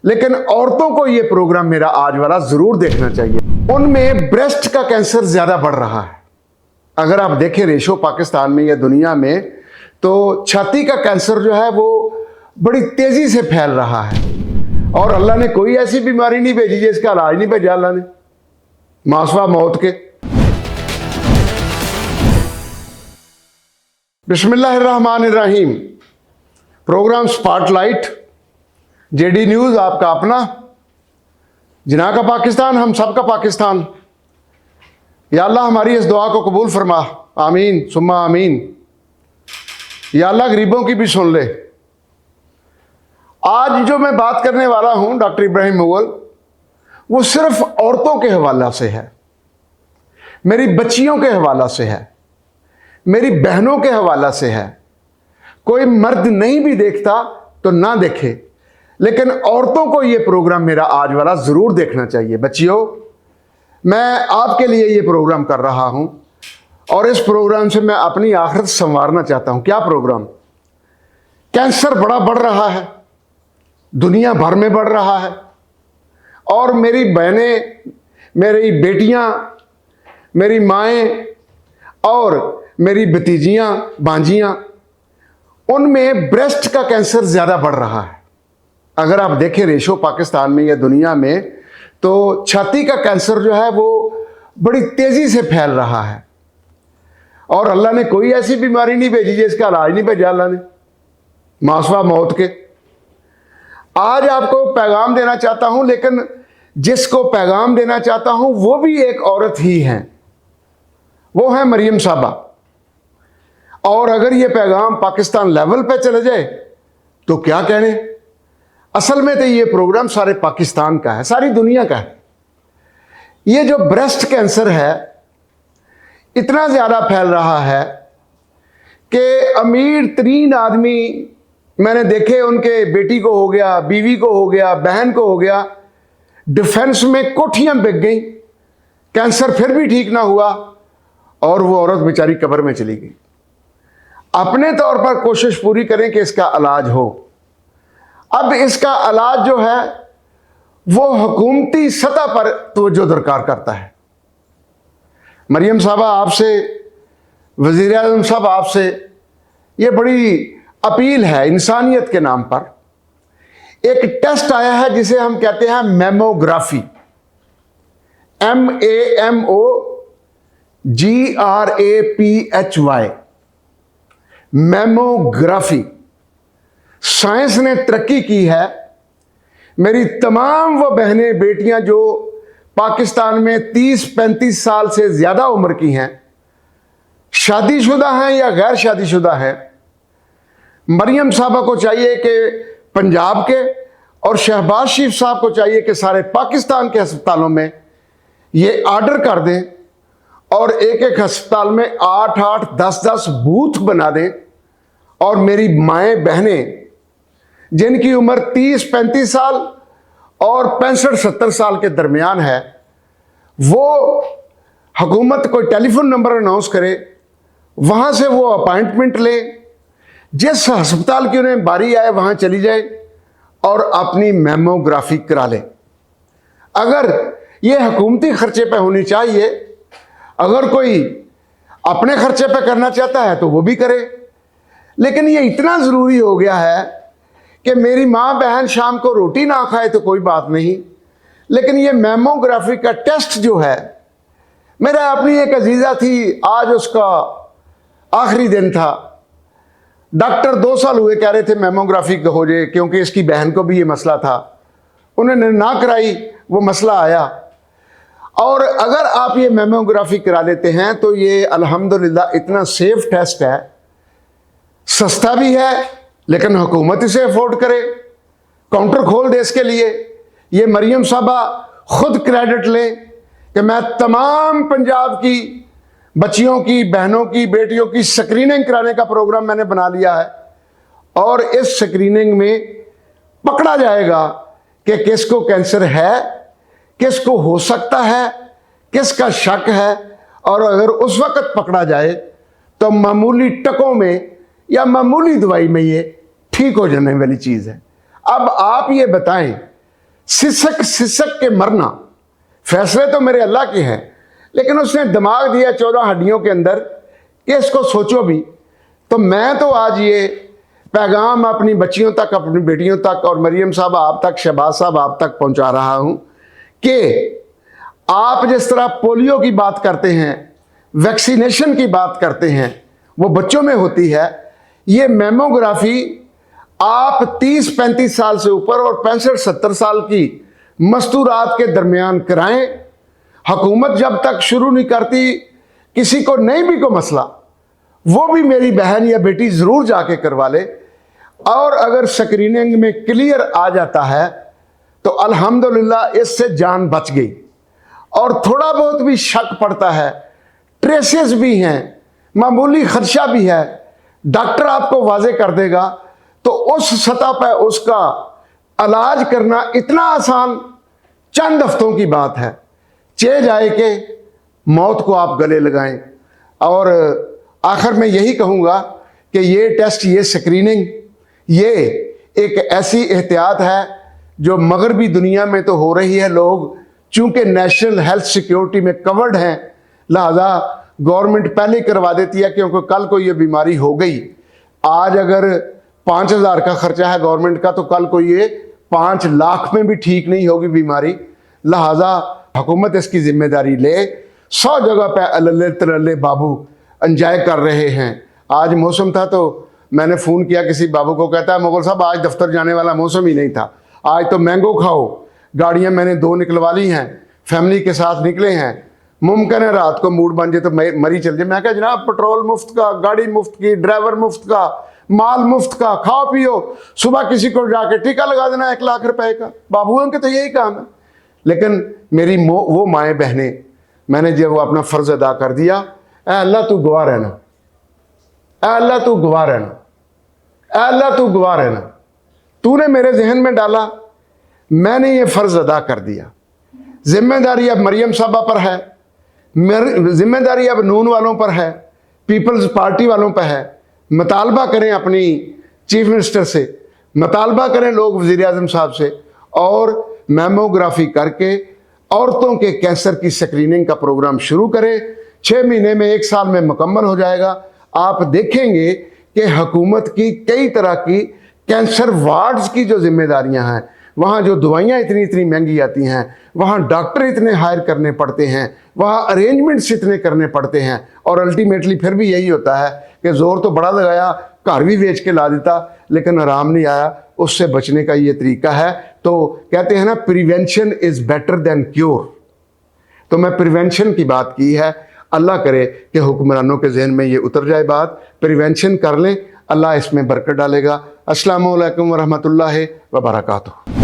लेकिन औरतों को ये प्रोग्राम मेरा आज वाला जरूर देखना चाहिए। उनमें ब्रेस्ट का कैंसर ज्यादा बढ़ रहा है। अगर आप देखें रेशो पाकिस्तान में या दुनिया में, तो छाती का कैंसर जो है वो बड़ी तेजी से फैल रहा है। और अल्लाह ने कोई ऐसी बीमारी नहीं भेजी जिसका इलाज नहीं भेजा अल्लाह ने, मासवा मौत के। बिस्मिल्लाहिर्रहमानिर्रहीम। प्रोग्राम स्पॉटलाइट, जेडी न्यूज आपका अपना, जिना का पाकिस्तान, हम सब का पाकिस्तान। या अल्लाह हमारी इस दुआ को कबूल फरमा, आमीन सुम्मा आमीन। या अल्लाह गरीबों की भी सुन ले। आज जो मैं बात करने वाला हूं डॉक्टर इब्राहिम मुगल, वो सिर्फ औरतों के हवाला से है, मेरी बच्चियों के हवाला से है, मेरी बहनों के हवाला से है। कोई मर्द नहीं भी देखता तो ना देखे, लेकिन औरतों को यह प्रोग्राम मेरा आज वाला जरूर देखना चाहिए। बच्चियों, मैं आपके लिए ये प्रोग्राम कर रहा हूं और इस प्रोग्राम से मैं अपनी आखिरत संवारना चाहता हूं। क्या प्रोग्राम? कैंसर बड़ा बढ़ रहा है, दुनिया भर में बढ़ रहा है, और मेरी बहनें, मेरी बेटियां, मेरी माएँ और मेरी भतीजियां, भांजियां, उनमें ब्रेस्ट का कैंसर ज़्यादा बढ़ रहा है। अगर आप देखें रेशो पाकिस्तान में या दुनिया में, तो छाती का कैंसर जो है वो बड़ी तेज़ी से फैल रहा है। और अल्लाह ने कोई ऐसी बीमारी नहीं भेजी जिसका इलाज नहीं भेजा अल्लाह ने, मासवा मौत के। आज आपको पैगाम देना चाहता हूं, लेकिन जिसको पैगाम देना चाहता हूं वो भी एक औरत ही है, वो है मरियम साहबा। और अगर ये पैगाम पाकिस्तान लेवल पे चले जाए तो क्या कहने। असल में तो ये प्रोग्राम सारे पाकिस्तान का है, सारी दुनिया का है। ये जो ब्रेस्ट कैंसर है इतना ज़्यादा फैल रहा है कि अमीर तरीन आदमी मैंने देखे, उनके बेटी को हो गया, बीवी को हो गया, बहन को हो गया, डिफेंस में कोठियां बिक गई, कैंसर फिर भी ठीक ना हुआ और वो औरत बेचारी कब्र में चली गई। अपने तौर पर कोशिश पूरी करें कि इसका इलाज हो। अब इसका इलाज जो है वो हुकूमती सतह पर तवज्जो दरकार करता है। मरियम साहबा आपसे, वज़ीर आज़म साहब आपसे ये बड़ी अपील है इंसानियत के नाम पर। एक टेस्ट आया है जिसे हम कहते हैं मैमोग्राफी, MAMOGRAPHY, मैमोग्राफी। साइंस ने तरक्की की है। मेरी तमाम वो बहनें, बेटियां जो पाकिस्तान में 30-35 साल से ज़्यादा उम्र की हैं, शादीशुदा हैं या गैर शादीशुदा हैं, मरियम साहबा को चाहिए कि पंजाब के, और शहबाज शरीफ साहब को चाहिए कि सारे पाकिस्तान के अस्पतालों में ये ऑर्डर कर दें और एक एक अस्पताल में 8-8, 10-10 बूथ बना दें। और मेरी माएँ बहनें जिनकी उम्र 30-35 साल और 65-70 साल के दरमियान है, वो हुकूमत कोई टेलीफोन नंबर अनाउंस करे, वहाँ से वो अपॉइंटमेंट ले, जिस अस्पताल की उन्हें बारी आए वहाँ चली जाए और अपनी मैमोग्राफी करा ले। अगर ये हुकूमती खर्चे पे होनी चाहिए, अगर कोई अपने खर्चे पे करना चाहता है तो वो भी करे। लेकिन ये इतना ज़रूरी हो गया है कि मेरी माँ बहन शाम को रोटी ना खाए तो कोई बात नहीं, लेकिन ये मैमोग्राफी का टेस्ट जो है, मेरा अपनी एक अजीज़ा थी, आज उसका आखिरी दिन था। डॉक्टर 2 साल हुए कह रहे थे मैमोग्राफी हो जाए, क्योंकि इसकी बहन को भी ये मसला था। उन्होंने ना कराई, वो मसला आया। और अगर आप ये मैमोग्राफी करा लेते हैं तो ये अल्हम्दुलिल्लाह इतना सेफ टेस्ट है, सस्ता भी है, लेकिन हुकूमत इसे अफोर्ड करे, काउंटर खोल दे इसके लिए। ये मरियम साहबा खुद क्रेडिट लें कि मैं तमाम पंजाब की बच्चियों की, बहनों की, बेटियों की स्क्रीनिंग कराने का प्रोग्राम मैंने बना लिया है। और इस स्क्रीनिंग में पकड़ा जाएगा कि किसको कैंसर है, किसको हो सकता है, किसका शक है। और अगर उस वक्त पकड़ा जाए तो मामूली टकों में या मामूली दवाई में ये ठीक हो जाने वाली चीज़ है। अब आप ये बताएं सिसक सिसक के मरना, फैसले तो मेरे अल्लाह के हैं, लेकिन उसने दिमाग दिया 14 हड्डियों के अंदर कि इसको सोचो भी। तो मैं तो आज ये पैगाम अपनी बच्चियों तक, अपनी बेटियों तक, और मरियम साहब आप तक, शहबाज साहब आप तक पहुंचा रहा हूं कि आप जिस तरह पोलियो की बात करते हैं, वैक्सीनेशन की बात करते हैं, वो बच्चों में होती है। ये मैमोग्राफी आप 30-35 साल से ऊपर और 65-70 साल की मस्तूरात के दरमियान कराएं। हुकूमत जब तक शुरू नहीं करती, किसी को नहीं भी को मसला, वो भी मेरी बहन या बेटी ज़रूर जाके करवा ले। और अगर स्क्रीनिंग में क्लियर आ जाता है तो अल्हम्दुलिल्लाह इससे जान बच गई। और थोड़ा बहुत भी शक पड़ता है, ट्रेसेस भी हैं, मामूली खदशा भी है, डॉक्टर आपको वाजे कर देगा, तो उस सतह पर उसका इलाज करना इतना आसान, चंद हफ्तों की बात है। चे जाए कि मौत को आप गले लगाएं। और आखिर में यही कहूँगा कि ये टेस्ट, ये स्क्रीनिंग, ये एक ऐसी एहतियात है जो मगरबी दुनिया में तो हो रही है। लोग चूंकि नेशनल हेल्थ सिक्योरिटी में कवर्ड हैं, लिहाजा गवर्नमेंट पहले करवा देती है, क्योंकि कल को ये बीमारी हो गई, आज अगर 5,000 का खर्चा है गवर्नमेंट का, तो कल को ये 5 लाख में भी ठीक नहीं होगी बीमारी। लिहाजा हुकूमत इसकी जिम्मेदारी ले। 100 जगह पे अल्ले तल्ले बाबू एंजॉय कर रहे हैं। आज मौसम था तो मैंने फ़ोन किया किसी बाबू को, कहता है मुगल साहब आज दफ्तर जाने वाला मौसम ही नहीं था, आज तो मैंगो खाओ। गाड़ियाँ मैंने 2 निकलवा ली हैं, फैमिली के साथ निकले हैं, मुमकिन है रात को मूड बन जाए तो मरी चल जाए। मैं कहा जनाब पेट्रोल मुफ्त का, गाड़ी मुफ्त की, ड्राइवर मुफ्त का, माल मुफ्त का, खाओ पियो, सुबह किसी को जाके टीका लगा देना 1 लाख रुपए का। बाबुओं के तो यही काम है। लेकिन मेरी वो माएँ बहनें, मैंने जब वो अपना फ़र्ज़ अदा कर दिया, ऐ अल्लाह तू गवाह रहना, ऐ अल्लाह तू गवाह रहना, ऐ अल्लाह तू गवाह रहना, तूने मेरे जहन में डाला, मैंने ये फ़र्ज़ अदा कर दिया। जिम्मेदारी अब मरियम साहबा पर है, जिम्मेदारी अब नून वालों पर है, पीपल्स पार्टी वालों पर है। मुतालबा करें अपनी चीफ मिनिस्टर से, मुतालबा करें लोग वज़ीर आज़म साहब से, और मैमोग्राफी करके औरतों के कैंसर की स्क्रीनिंग का प्रोग्राम शुरू करें। 6 महीने में, 1 साल में मुकम्मल हो जाएगा। आप देखेंगे कि हुकूमत की कई तरह की कैंसर वार्ड्स की जो जिम्मेदारियां हैं, वहाँ जो दवाइयाँ इतनी इतनी महंगी आती हैं, वहाँ डॉक्टर इतने हायर करने पड़ते हैं, वहाँ अरेंजमेंट्स इतने करने पड़ते हैं, और अल्टीमेटली फिर भी यही होता है कि जोर तो बड़ा लगाया, घर भी बेच के ला देता, लेकिन आराम नहीं आया। उससे बचने का ये तरीका है। तो कहते हैं ना, prevention is better than cure. तो मैं प्रिवेंशन की बात की है। अल्लाह करे कि हुक्मरानों के जहन में ये उतर जाए बात, प्रिवेंशन कर लें, अल्लाह इसमें बरकत डालेगा। अस्सलामु अलैकुम व रहमतुल्लाहि व बरकातुहू।